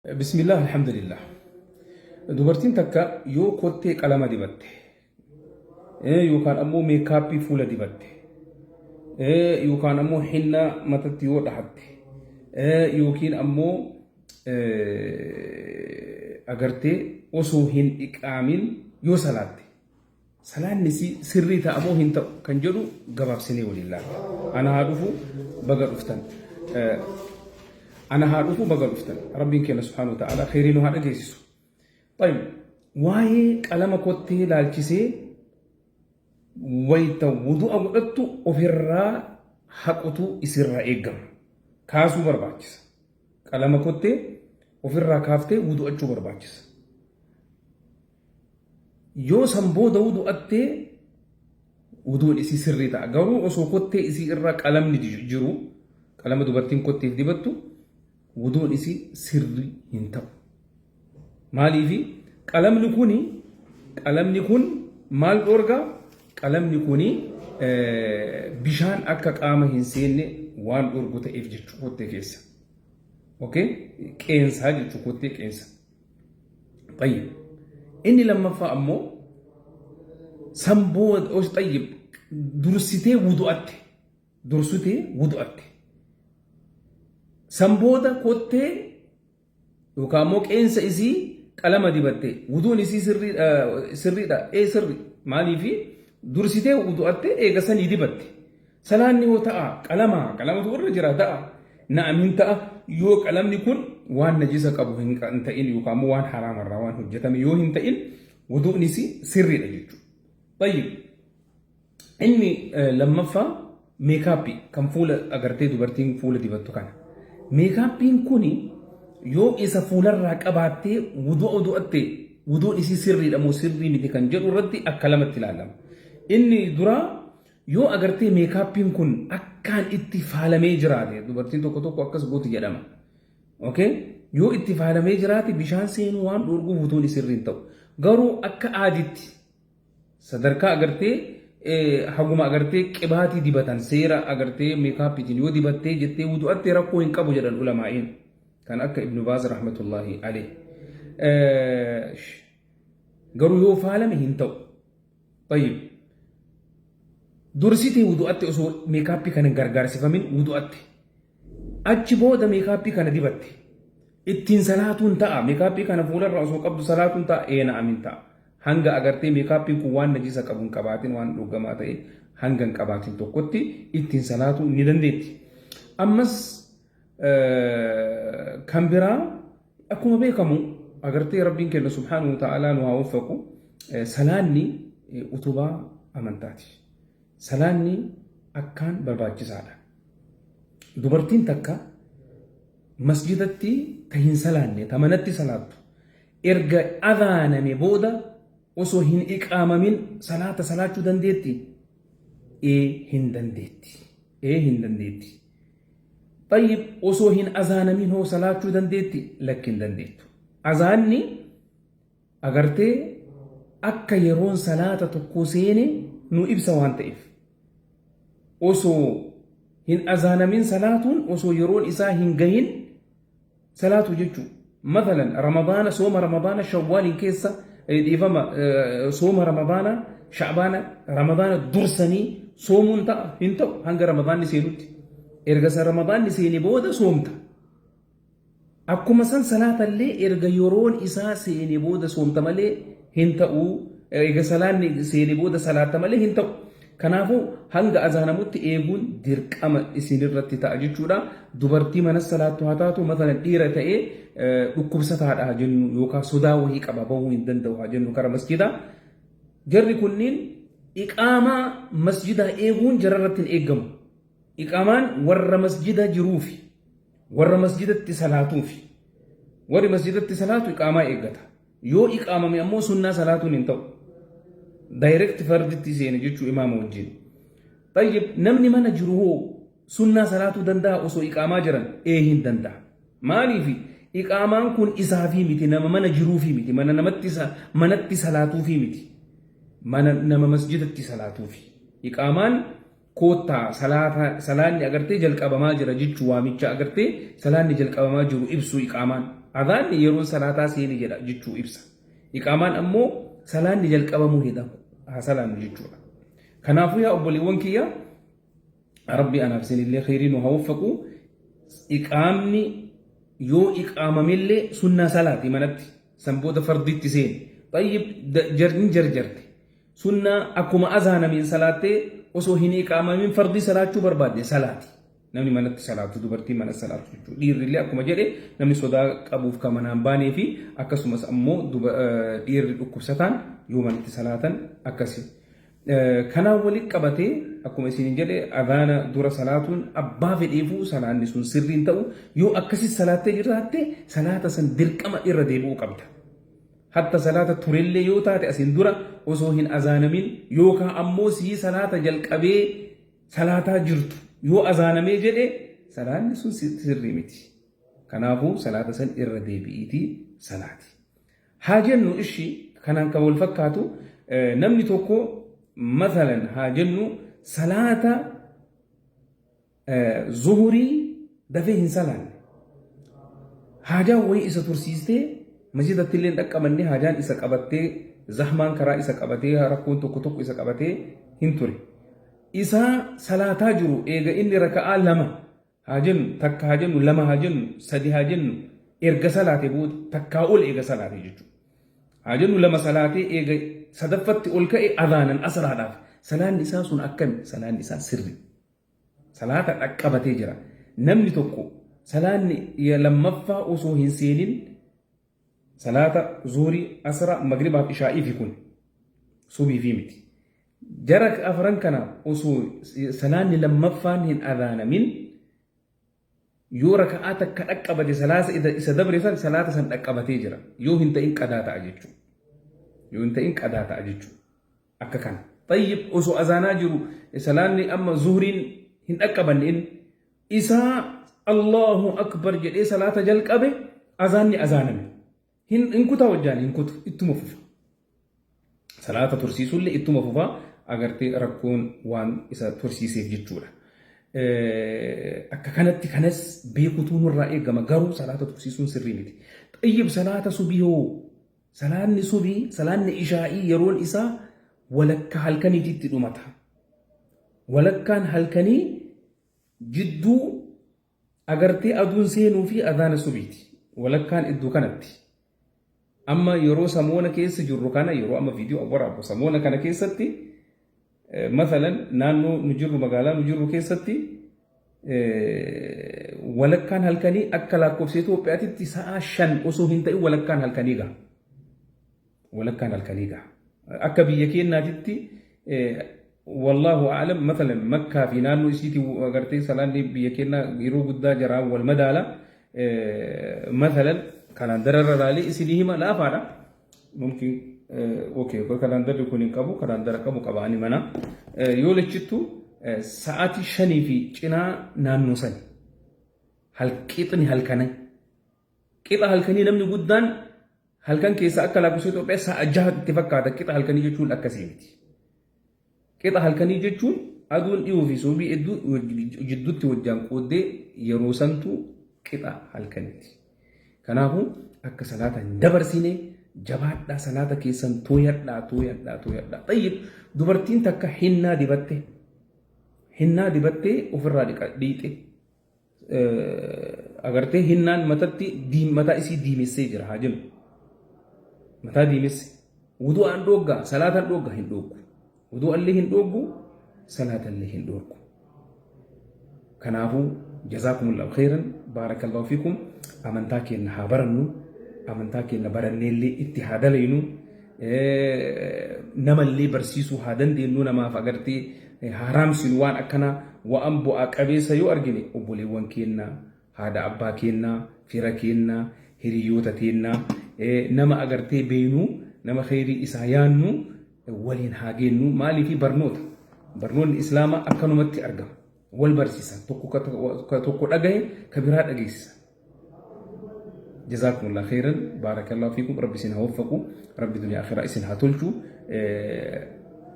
بسم الله الحمد لله. dubartiin takka yoo kottee qalama dibatte yookaan ammoo meekaappii fuula dibatte yookaan ammoo hinna matatti yoo dhahatte yookiin ammoo agartee osoo hin iqaamin yoo salaatte salaanni sirrii ta'a moo hin ta'u kan jedhu gabaabsinee waliin laalla. Ana haa dhufu baga dhuftan. أنا هعرفه بقى الأفتن ربي كنا سبحانه وتعالى خيرين وهذا جيسو. طيب واي كلام كوتي لالكيسي ويتا وضوء أقولتو أفرا حقتو يصير إيجام كاسو برباكس كلام كوتي أفرا كافته وضوء أشوا برباكس يو سامبو داودو أتى وضوء إسي سرّي تا غارو أسو كوتي إسي إرّا كلام نديجرو كلام دوبرتين كوتي ديبتو وضوء إسي سرّي ينتو مالي في قلم نكون مال أورغا قلم نكوني بشان أكا قامة هنسين وان أورغو تأيف جيشو كوتي كيسا أوكي كينسا جيشو كوتي كينسا. طيب إني لما فأمو سنبود أوش طيب درستي وضوءتي سنبودا كوتي يوكامو كينسا إسي قلم ديبتي وضوء إسي سرّي دا سرّي مالي في درستي وضوءتي غسن ديبتي سلاني هو تاء قلم تقول جرا تاء نعم انت يو قلم نكون وان نجيسا قبو انت إن يوكامو وان حرام الروان هجتم يو انت إن وضوء نسي سرّي دا جيجو. طيب إني لما فا ميكابي كم فولة أغرتي دوبرتين فولة ديبتو كان ميكابين كوني يو إسا فولة راكباتي وضوء إسي سرّي دمو سرّي متي كان جرو ردي أكلمت تلالم. إني درا يو أغرتي ميكابين كون أكان اتفالمي جراتي دوبرتين توكو أكس بوتي جدام أوكي يو اتفالمي جراتي بشان سين وان دورغو وضوء سرّي تو غارو أكا آدت sadarkaa agartee haguma agartee qibaatii dibatan seera agartee meekaapiitiin yoo dibattee jettee wudu'attee rakkoo hin qabu jedhan ulamaa'iin kan akka ibnu baaz rahmatullahi alayh. Garuu yoo faalame hin ta'u. Tayyib dursitee wudu'atte osoo meekaappii kana gargaarsifamin wudu'atte achi booda meekaappii kana dibatte ittiin salaatuun ta'a meekaappii kana fuularra osoo qabdu salaatuun ta'a eena amin ta'a. hanga agartee meekaappin kun waan najisa qabuun qabaatin waan dhugamaa ta'e hangan qabaatin tokkotti ittiin salaatu ni dandeetti. Ammas kan biraa akkuma beekamu agartee rabbiin kenna subhaanahu wa ta'aalaa nu haa waffaqu salaanni utubaa amantaati. Salaanni akkaan barbaachisaadha. Dubartiin takka masjidatti ta hin salaanne ta manatti salaattu erga adhaaname booda osoo hin iqaamamin salaata salaachuu dandeetti? hin dandeetti. Tayyib osoo hin azaanamin hoo salaachuu dandeetti? Lakki hin dandeettu. Azaanni agartee akka yeroon salaata tokko seene nu ibsa waan ta'eef osoo hin azaanamin salaatuun osoo yeroon isaa hin gahin salaatu jechuu. مثلا رمضان صوم رمضان شوال كيسا ديفما صوم رمضان شعبان رمضان درسني صوم انت هنگ رمضان نسينوت ارغس رمضان نسيني بودا صومت اكو مثلا صلاه اللي ارغ يورون اسا سيني بودا صومت مالي هنتو ارغ صلاه سيني بودا صلاه مالي هنتو كنافو هنگ أذانموت إيجون دركام إسنيرت تأجيشودا دوبرتي من الصلاة هاتاتو مثلا إيرة ركوبسة هذا جنو يوكا سودا وهي كبابو يندن دوا جنو كرا مسجدا جرّي كنين إقامة مسجدا إيجون جرّرت الإيجام إقامان ور مسجدا جروفي ور مسجدا تسلاتو في ور مسجدا تسلاتو إقامة إيجتا يو إقامة ميامو سنة سلاتو ننتو دايركت فردتي سين جيتشو إمام وجين. طيب نمني ما نجروه سنة صلاة دندا وسو إقامة جرن إيهن دندا مالي في إقامة كون إسافي متي نما ما نجرو في متي ما نمتي صلاة في متي ما نما مسجد تي صلاة في إقامة كوتا صلاة أغرتي جلق أبما جرى جيتشو واميتشا أغرتي صلاة جلق أبما جرو إبسو إقامة أذان يرون صلاة سيني جتشو إبسا إقامان أمو صلاة نجل قبمو هدا صلاة نجتشو كنافو يا أبو لونكيا ربي أنا بسين اللي خيرين وهوفقو إقامني يو إقام ملي سنة صلاة منت سنبود فردي تسين طيب جرجرتي سنة أكما أذان من صلاة وسوهني إقام من فردي صلاة شو برباد صلاتي namni manatti salaatu dubartii mana salaatu jechuudha. Dhiirrillee akkuma jedhe namni sodaa qabuuf kan manaan baanee fi akkasumas ammoo dhiirri dhukkubsataan yoo manatti salaatan akkasi. Kanaan walitti qabatee akkuma isin jedhe adhaana dura salaatuun abbaa fedheefuu salaanni sun sirriin ta'u yoo akkasi salaattee jiraatte salaata san dirqama irra deebi'uu qabda. Hatta salaata turellee yoo taate asin dura osoo hin azaanamin yookaan ammoo sii salaata jalqabee salaataa jirtu. yoo azaanamee jedhe salaanni sun sirrii miti. Kanaafuu salaata san irra deebi'iitii salaati. Haa jennu ishi kanaan kan wal fakkaatu namni tokko mathalan haa jennu salaata zuhurii dafee hin salaanne. Haajaan wayii isa tursiistee masjidatti illee dhaqqabannee haajaan isa qabattee zahmaan karaa isa qabatee rakkoon tokko isa qabatee hin ture. Isa salaataa jiru eega inni raka'aa lama haa jennu takka haa jennu lama haa jennu sadi haa jennu erga salaatee booda takkaa ol eega salaatee jechuudha. Haa jennu lama salaatee eega sadaffatti ol ka'e adhaanan asraadhaaf salaanni isaa sun akkami salaanni isaa sirri. Salaata dhaqqabatee jira. Namni tokko salaanni lammaffaa osoo hin seenin salaata zuhurii asra magribaaf ishaa'ii fi kun subii fi miti. Jara afran kana osoo salaanni lammaffaan hin adhaanamin yoo raka'aa takka dhaqqabate salaata isa dabre san salaata san dhaqqabatee jira. Yoo hin ta'in qadaa ta'a jechuudha. Yoo hin ta'in qadaa ta'a jechuudha. Akka kana. Tayyib osoo azaanaa jiru salaanni amma zuhuriin hin dhaqqabanne isaa Allahu akbar jedhee salaata jalqabe azaanni azaaname. Hin kutaa wajjaan hin kutu ittuma fufa. Salaata tursiisuullee ittuma fufaa agartee rakkoon waan isa tursiiseef jechuudha. Akka kanatti kanas beekutuu nurraa eegama garuu salaata tursiisuun sirrii miti. Tayyib salaata subii hoo salaanni subii salaanni ishaa'ii yeroon isaa walakkaa halkaniitti dhumata. Walakkaan halkanii jidduu agartee aduun seenuu fi adhaana subiiti. Walakkaan iddoo kanatti. Amma yeroo samoona keessa jirru kana yeroo amma viidiyoo waraabu samoona kana keessatti mathalan naannoo nu jirru magaalaa nu jirru keessatti walakkaan halkanii akka lakkoofsa Itoophiyaatti sa'a 5 osoo hin ta'in walakkaan halkanii gaha. Walakkaan halkanii gaha. Akka biyya keenyaatti wallahu a'lam mathalan Makkaa fi naannoo isiitti agartee salaanni biyya keenya yeroo guddaa jiraa wal madaala mathalan kalaandara raalee isinii hima laafaadha. Mumkin kalaandara kun hin qabu kalaandara qabu qabaani mana yoo lechittu sa'aatii 5 fi cinaa naannoo sani halqixni halkanai qixa halkanii namni guddaan halkan keessa akka lakkoofsa Itoophiyaa sa'a 6 itti fakkaata. Qixa halkanii jechuun akkasii miti. Qixa halkanii jechuun aduun dhiyoo fi subii jidduutti wajjaan qooddee yeroo santu qixa halkaniiti. Kanaafuu akka salaata hin dabarsine jabaadhaa salaata keessan tooyadhaa. Tayyib dubartiin takka hinnaa dibattee ofirraa dhiite agartee hinnaan mataa isii diimessee jira haa jennu. Mataa diimesse wudu'aan dhooggaa salaataan dhooggaa hin dhooggu. Wudu'allee hin dhooggu salaatallee hin dhooggu. Kanaafuu jazakumullahu khairan baarakallahu fiikum. Amantaa keenya haa barannu, amantaa keenya baranneellee itti haa dalaynu, namallee barsiisuu haa dandeenyu namaaf agartee haaraamsinu waan akkana waan bu'aa qabeessa yoo argine obboleewwan keenya, haadha abbaa keenya, fira keenya, hiriyoota keenya nama agartee beenu, nama khairii isaa yaannu waliin haa geennu. Maaliif barnoonni islaamaa akkanumatti argama. Wal barsiisan tokko dhagahe ka biraa dhageessisan. جزاكم الله خيرا بارك الله فيكم ربي سنها وفقوا ربي دنيا آخرة إسنها تلجو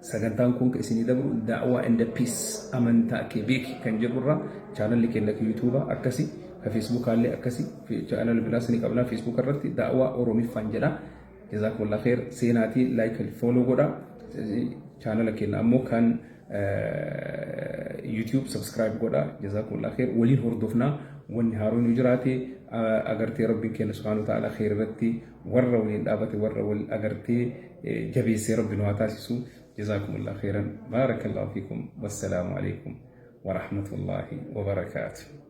سجنتان كونك إسني دبرو دعوة عند بيس أمن تأكي بيك كان جبرة channel اللي كان لك يوتيوب أكسي كفيسبوك اللي أكسي في channel بلاسني قبلنا فيسبوك الرتي دعوة أورومي فانجلا جزاكم الله خير سيناتي لايك الفولو قدا channel كنا أمو كان يوتيوب سبسكرايب قدا جزاكم الله خير ولين هردفنا والنهارون يجراتي أجرتي ربي كنا سبحانه وتعالى خير رتي ورا ولين دابتي ورا والأجرتي جبيسي ربي نواتاسسو جزاكم الله خيرا بارك الله فيكم والسلام عليكم ورحمة الله وبركاته.